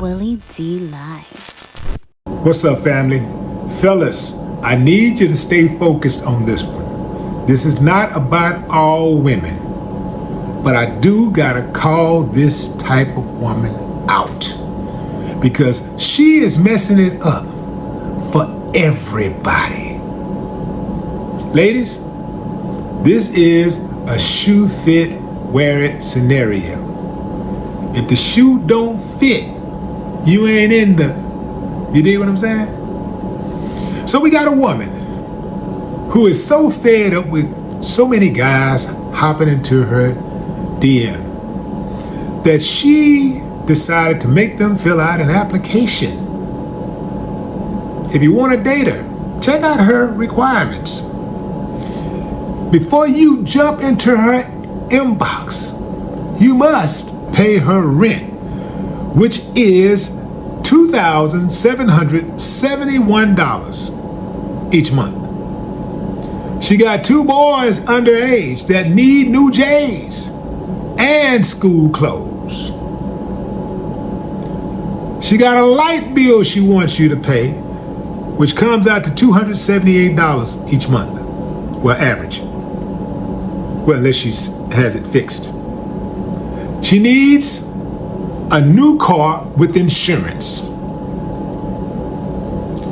Willie D Live. What's up, family? Fellas, I need you to stay focused on this one. This is not about all women, but I do gotta call this type of woman out because she is messing it up for everybody. Ladies, this is a shoe fit, wear it scenario. If the shoe don't fit, you ain't in you dig what I'm saying? So we got a woman who is so fed up with so many guys hopping into her DM that she decided to make them fill out an application. If you want to date her, check out her requirements. Before you jump into her inbox, you must pay her rent, which is $2,771 each month. She got 2 boys underage that need new J's and school clothes. She got a light bill she wants you to pay, which comes out to $278 each month. Well, average. Well, unless she has it fixed. She needs a new car with insurance.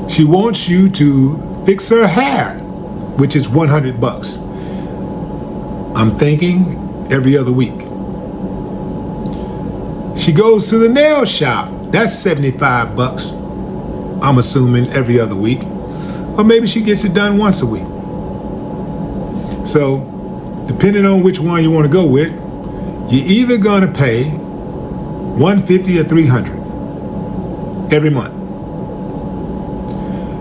She wants you to fix her hair, which is $100. I'm thinking every other week. She goes to the nail shop. That's $75. I'm assuming every other week. Or maybe she gets it done once a week. So, depending on which one you want to go with, you're either going to pay $150 or $300 every month.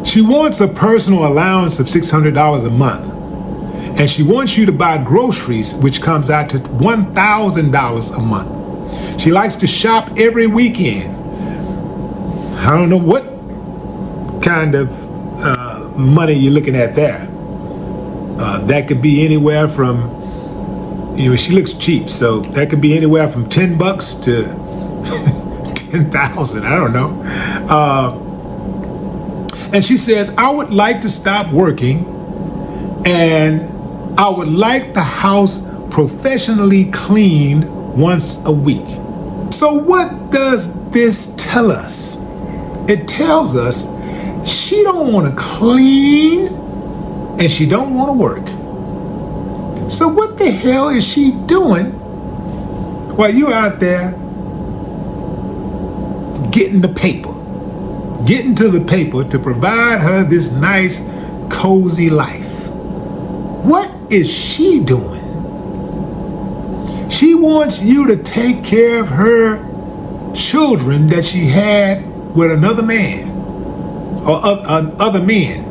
She wants a personal allowance of $600 a month, and she wants you to buy groceries, which comes out to $1,000 a month. She likes to shop every weekend. I don't know what kind of money you're looking at there. That could be anywhere from, she looks cheap, so that could be anywhere from $10 to 10,000. I don't know. And she says, I would like to stop working and I would like the house professionally cleaned once a week. So what does this tell us? It tells us she don't want to clean and she don't want to work. So what the hell is she doing while you're out there getting to the paper to provide her this nice, cozy life? What is she doing? She wants you to take care of her children that she had with another man or other men.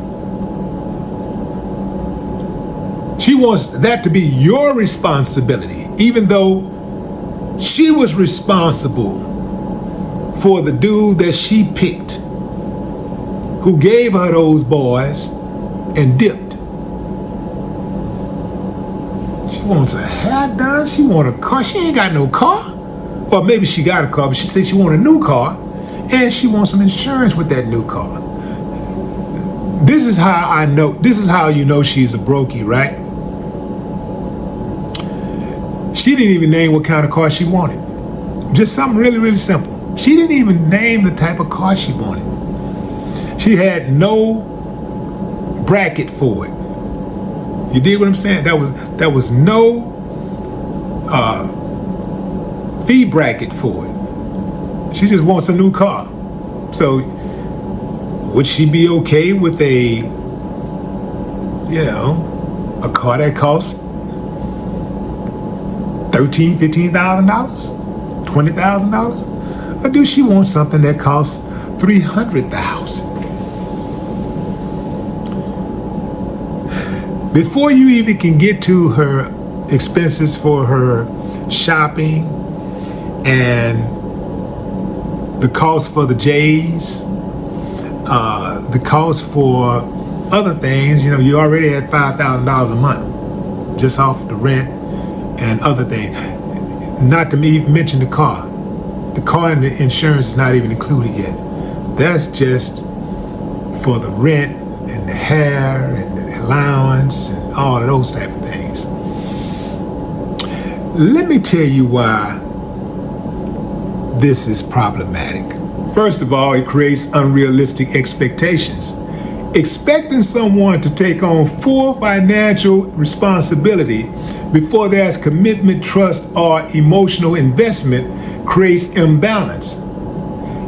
She wants that to be your responsibility, even though she was responsible for the dude that she picked, who gave her those boys and dipped. She wants a hair done. She wants a car. She ain't got no car. Or maybe she got a car, but she said she wants a new car and she wants some insurance with that new car. This is how you know she's a brokey, right? She didn't even name what kind of car she wanted. Just something really, really simple. She didn't even name the type of car she wanted. She had no bracket for it. You dig what I'm saying? That was no fee bracket for it. She just wants a new car. So would she be okay with a car that costs $13,000, $15,000, $20,000? Or do she want something that costs $300,000? Before you even can get to her expenses for her shopping and the cost for the J's, the cost for other things, you already at $5,000 a month just off the rent and other things. Not to even mention the car. The The car and the insurance is not even included yet. That's just for the rent and the hair and the allowance and all of those type of things. Let me tell you why this is problematic. First of all, it creates unrealistic expectations. Expecting someone to take on full financial responsibility before there's commitment, trust, or emotional investment creates imbalance.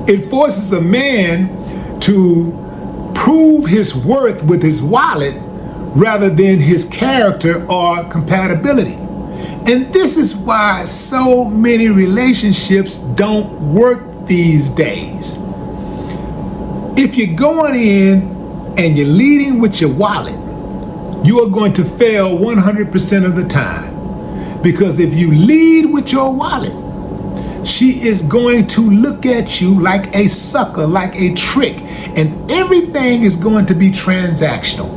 It forces a man to prove his worth with his wallet rather than his character or compatibility. And this is why so many relationships don't work these days. If you're going in and you're leading with your wallet, you are going to fail 100% of the time. Because if you lead with your wallet, she is going to look at you like a sucker, like a trick, and everything is going to be transactional.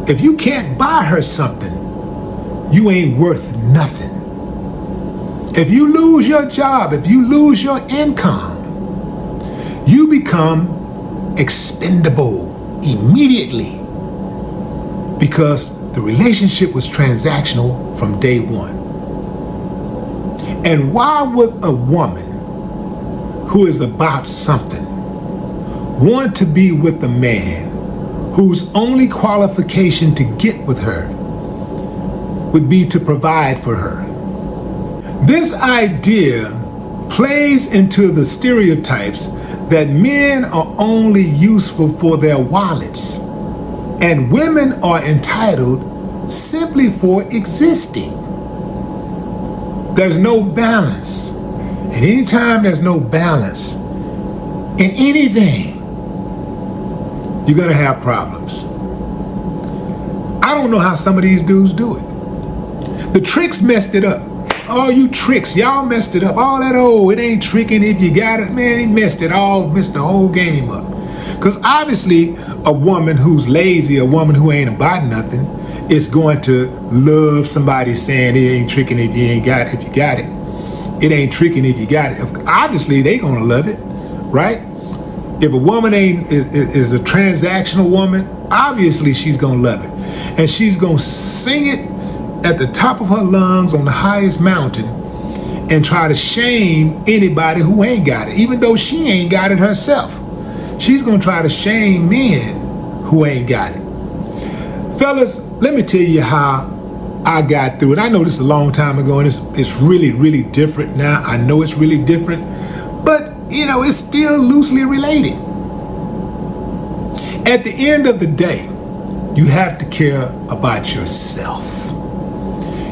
If you can't buy her something, you ain't worth nothing. If you lose your job, if you lose your income, you become expendable immediately because the relationship was transactional from day one. And why would a woman who is about something want to be with a man whose only qualification to get with her would be to provide for her? This idea plays into the stereotypes that men are only useful for their wallets and women are entitled simply for existing. There's no balance. And anytime there's no balance in anything, you're gonna have problems. I don't know how some of these dudes do it. The tricks messed it up. All you tricks, y'all messed it up. All that, it ain't tricking if you got it. Man, he messed the whole game up. Because obviously, a woman who's lazy, a woman who ain't about nothing, is going to love somebody saying it ain't tricking if you ain't got it, if you got it. It ain't tricking if you got it. Obviously, they gonna love it, right? If a woman is a transactional woman, obviously she's gonna love it. And she's gonna sing it at the top of her lungs on the highest mountain and try to shame anybody who ain't got it, even though she ain't got it herself. She's gonna try to shame men who ain't got it. Fellas, let me tell you how I got through it. I know this is a long time ago and it's really, really different now. I know it's really different, but it's still loosely related. At the end of the day, you have to care about yourself.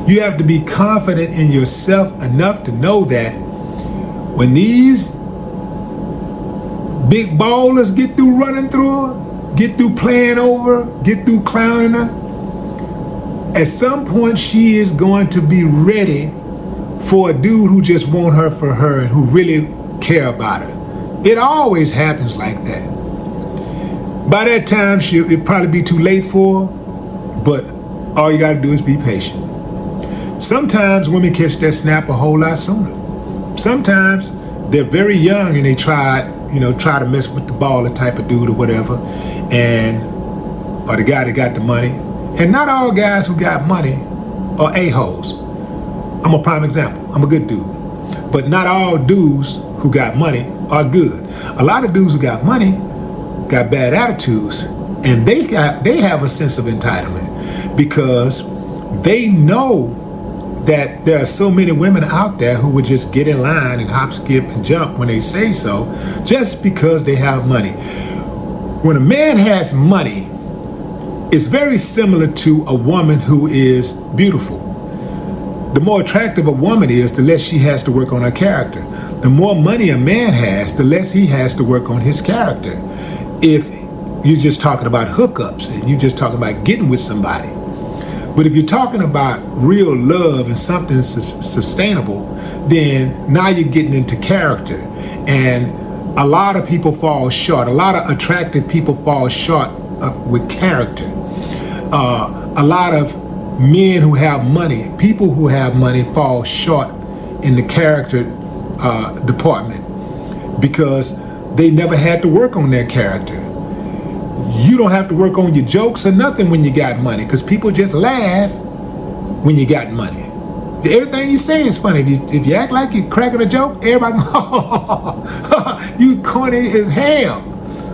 You have to be confident in yourself enough to know that when these big ballers get through running through her, get through playing over, get through clowning her, at some point she is going to be ready for a dude who just want her for her and who really care about her. It always happens like that. By that time, it'll probably be too late for her, but all you gotta do is be patient. Sometimes women catch that snap a whole lot sooner. Sometimes they're very young and they try to mess with the baller type of dude or whatever, or the guy that got the money. And not all guys who got money are a-holes. I'm a prime example. I'm a good dude. But not all dudes who got money are good. A lot of dudes who got money got bad attitudes, and they have a sense of entitlement because they know that there are so many women out there who would just get in line and hop, skip, and jump when they say so, just because they have money. When a man has money, it's very similar to a woman who is beautiful. The more attractive a woman is, the less she has to work on her character. The more money a man has, the less he has to work on his character. If you're just talking about hookups and you're just talking about getting with somebody. But if you're talking about real love and something sustainable, then now you're getting into character. And a lot of people fall short. A lot of attractive people fall short with character. A lot of men who have money, people who have money, fall short in the character department because they never had to work on their character. You don't have to work on your jokes or nothing when you got money, because people just laugh when you got money. Everything you say is funny. If you act like you're cracking a joke, everybody, you corny as hell.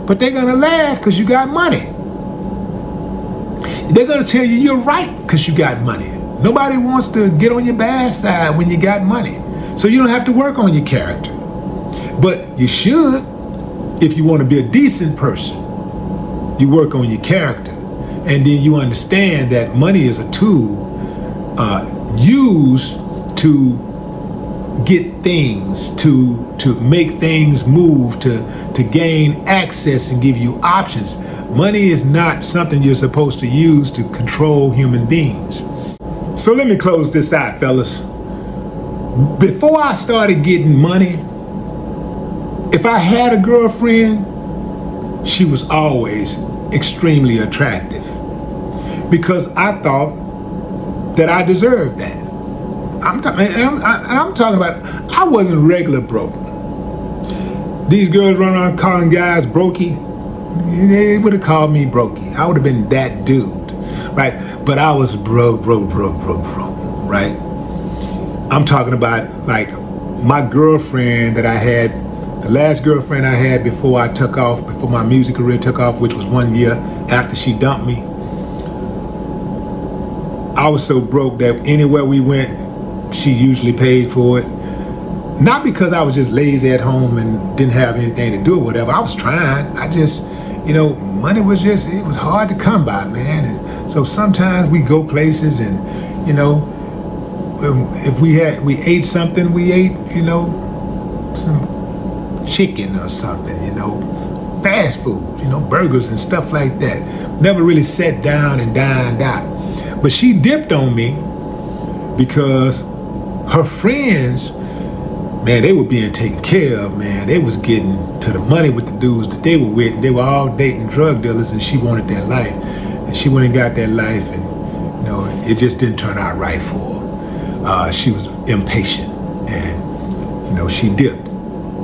But they're gonna laugh because you got money. They're gonna tell you you're right because you got money. Nobody wants to get on your bad side when you got money. So you don't have to work on your character. But you should, if you want to be a decent person. You work on your character. And then you understand that money is a tool used to get things, to make things move, to gain access and give you options. Money is not something you're supposed to use to control human beings. So let me close this out, fellas. Before I started getting money, if I had a girlfriend, she was always extremely attractive because I thought that I deserved that. I'm talking about, I wasn't regular broke. These girls run around calling guys brokey. They would have called me brokey. I would have been that dude, right? But I was broke, right? I'm talking about like my girlfriend that I had, the last girlfriend I had before I took off, before my music career took off, which was 1 year after she dumped me. I was so broke that anywhere we went, she usually paid for it. Not because I was just lazy at home and didn't have anything to do or whatever. I was trying. I just, money was just, it was hard to come by, man. And so sometimes we go places and, if we ate something, we ate, some chicken or something, fast food, burgers and stuff like that. Never really sat down and dined out. But she dipped on me because her friends, man, they were being taken care of, man. They was getting to the money with the dudes that they were with. They were all dating drug dealers, and she wanted that life. And she went and got that life, and, it just didn't turn out right for her. She was impatient, and, she dipped.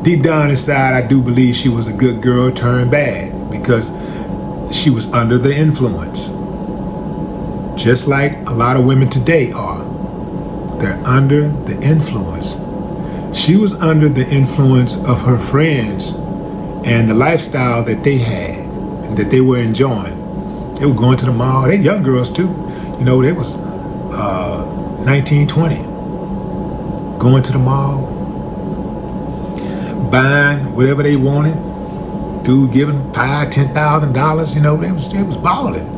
Deep down inside, I do believe she was a good girl turned bad because she was under the influence. Just like a lot of women today are. They're under the influence. She was under the influence of her friends and the lifestyle that they had and that they were enjoying. They were going to the mall. They young girls too. They was 19, 20. Going to the mall, buying whatever they wanted. Dude giving $5,000, $10,000. They was balling.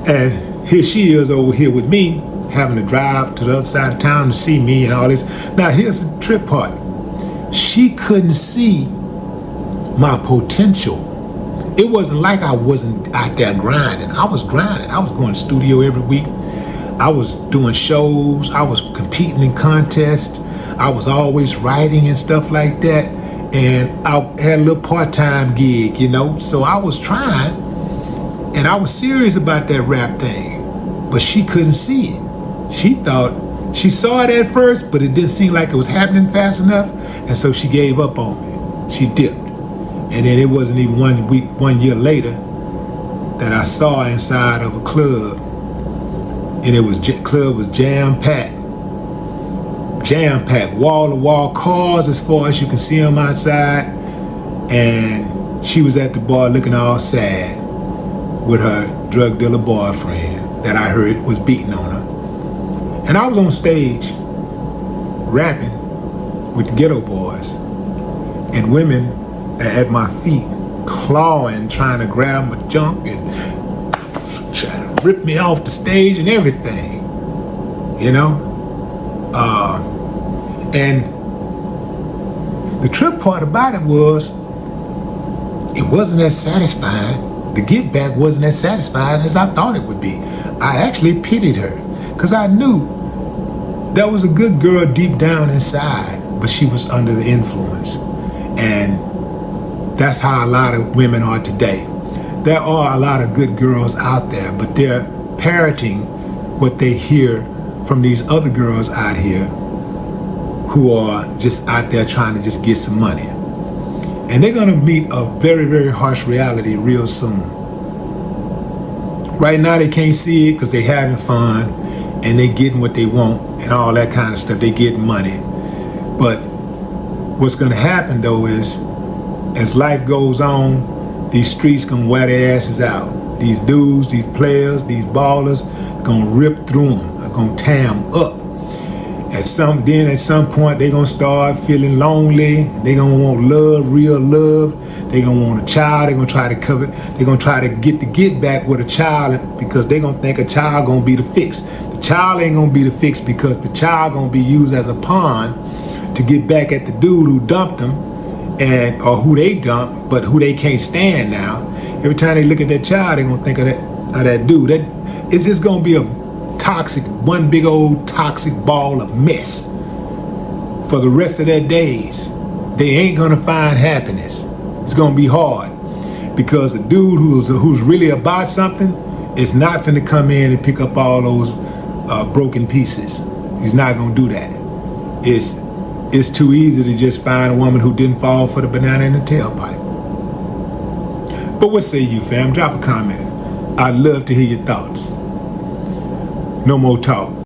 And here she is over here with me, having to drive to the other side of town to see me and all this. Now here's the trip part. She couldn't see my potential. It wasn't like I wasn't out there grinding. I was grinding. I was going to the studio every week. I was doing shows. I was competing in contests. I was always writing and stuff like that. And I had a little part-time gig, So I was trying, and I was serious about that rap thing. But she couldn't see it. She thought, she saw it at first, but it didn't seem like it was happening fast enough. And so she gave up on me. She dipped. And then it wasn't even 1 year later that I saw her inside of a club. And club was jam-packed. Jam-packed, wall-to-wall cars as far as you can see them outside. And she was at the bar looking all sad with her drug dealer boyfriend that I heard was beating on her. And I was on stage rapping with the Ghetto Boys, and women at my feet clawing, trying to grab my junk and trying to rip me off the stage and everything, and the trip part about it was, it wasn't as satisfying. The get back wasn't as satisfying as I thought it would be. I actually pitied her because I knew that was a good girl deep down inside, but she was under the influence. And that's how a lot of women are today. There are a lot of good girls out there, but they're parroting what they hear from these other girls out here who are just out there trying to just get some money. And they're gonna meet a very, very harsh reality real soon. Right now they can't see it because they're having fun and they getting what they want and all that kind of stuff. They getting money. But what's gonna happen though is, as life goes on, these streets gonna wear their asses out. These dudes, these players, these ballers gonna rip through them, are gonna tear them up. At some point they gonna start feeling lonely. They gonna want love, real love. They gonna want a child. They gonna try to cover. They gonna try to get back with a child because they gonna think a child gonna be the fix. The child ain't gonna be the fix because the child gonna be used as a pawn to get back at the dude who dumped them, or who they dumped, but who they can't stand now. Every time they look at that child, they gonna think of that dude. It's just gonna be one big old toxic ball of mess for the rest of their days. They ain't gonna find happiness. It's gonna be hard because a dude who's really about something is not finna come in and pick up all those broken pieces. He's not gonna do that. It's too easy to just find a woman who didn't fall for the banana in the tailpipe. But what say you, fam? Drop a comment. I'd love to hear your thoughts. No more talk.